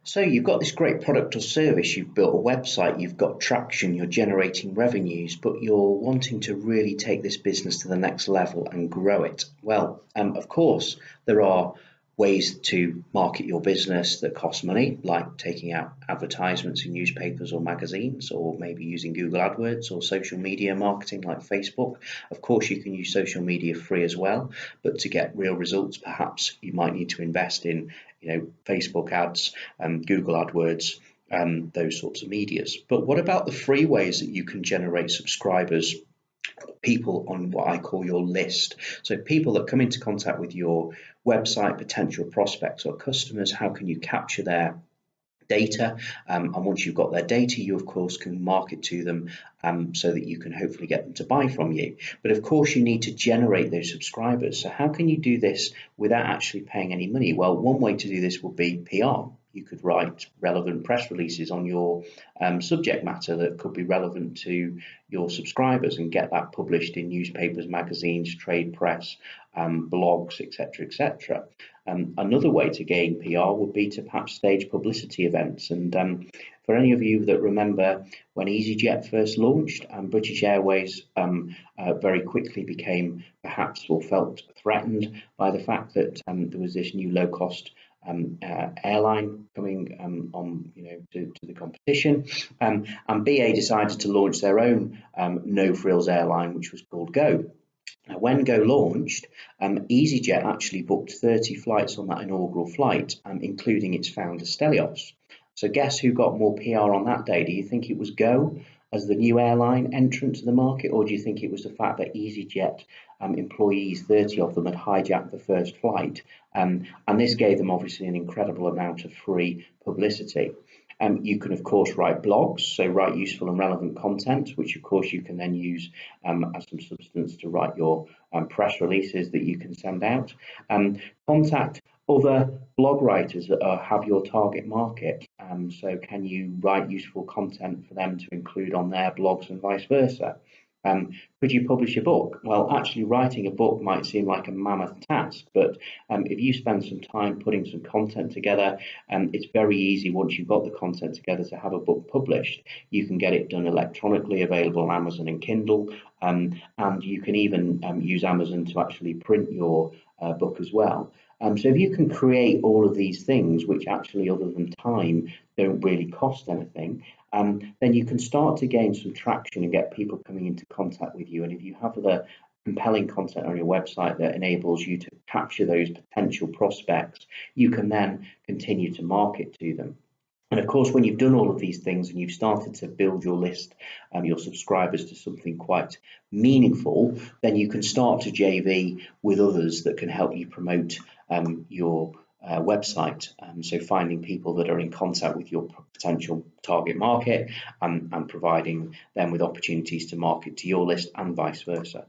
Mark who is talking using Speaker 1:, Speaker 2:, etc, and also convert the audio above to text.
Speaker 1: So you've got this great product or service, you've built a website, you've got traction, you're generating revenues, but you're wanting to really take this business to the next level and grow it. Well, of course, there are ways to market your business that cost money, like taking out advertisements in newspapers or magazines, or maybe using Google AdWords or social media marketing like Facebook. Of course, you can use social media free as well, but to get real results, perhaps you might need to invest in, Facebook ads, Google AdWords, those sorts of medias. But what about the free ways that you can generate subscribers, people on what I call your list? So people that come into contact with your website, potential prospects or customers, how can you capture their data? And once you've got their data, you of course can market to them, so that you can hopefully get them to buy from you. But of course you need to generate those subscribers. So how can you do this without actually paying any money? Well, one way to do this would be PR. You could write relevant press releases on your subject matter that could be relevant to your subscribers and get that published in newspapers, magazines, trade press, blogs, etc., etc. Another way to gain PR would be to perhaps stage publicity events. And for any of you that remember when EasyJet first launched, British Airways very quickly became perhaps or felt threatened by the fact that there was this new low-cost airline coming on, to the competition, and BA decided to launch their own no frills airline, which was called Go. Now, when Go launched, EasyJet actually booked 30 flights on that inaugural flight, including its founder Stelios. So guess who got more PR on that day? Do you think it was Go as the new airline entrant to the market, or do you think it was the fact that EasyJet employees, 30 of them, had hijacked the first flight? And this gave them obviously an incredible amount of free publicity. You can of course write blogs, so write useful and relevant content, which of course you can then use as some substance to write your press releases that you can send out. Contact other blog writers that have your target market. So can you write useful content for them to include on their blogs and vice versa? Could you publish a book? Well, actually writing a book might seem like a mammoth task, but if you spend some time putting some content together, it's very easy once you've got the content together to have a book published. You can get it done electronically, available on Amazon and Kindle, and you can even use Amazon to actually print your book as well. So if you can create all of these things, which actually, other than time, don't really cost anything, then you can start to gain some traction and get people coming into contact with you. And if you have the compelling content on your website that enables you to capture those potential prospects, you can then continue to market to them. And of course, when you've done all of these things and you've started to build your list, your subscribers, to something quite meaningful, then you can start to JV with others that can help you promote your website. So finding people that are in contact with your potential target market and providing them with opportunities to market to your list and vice versa.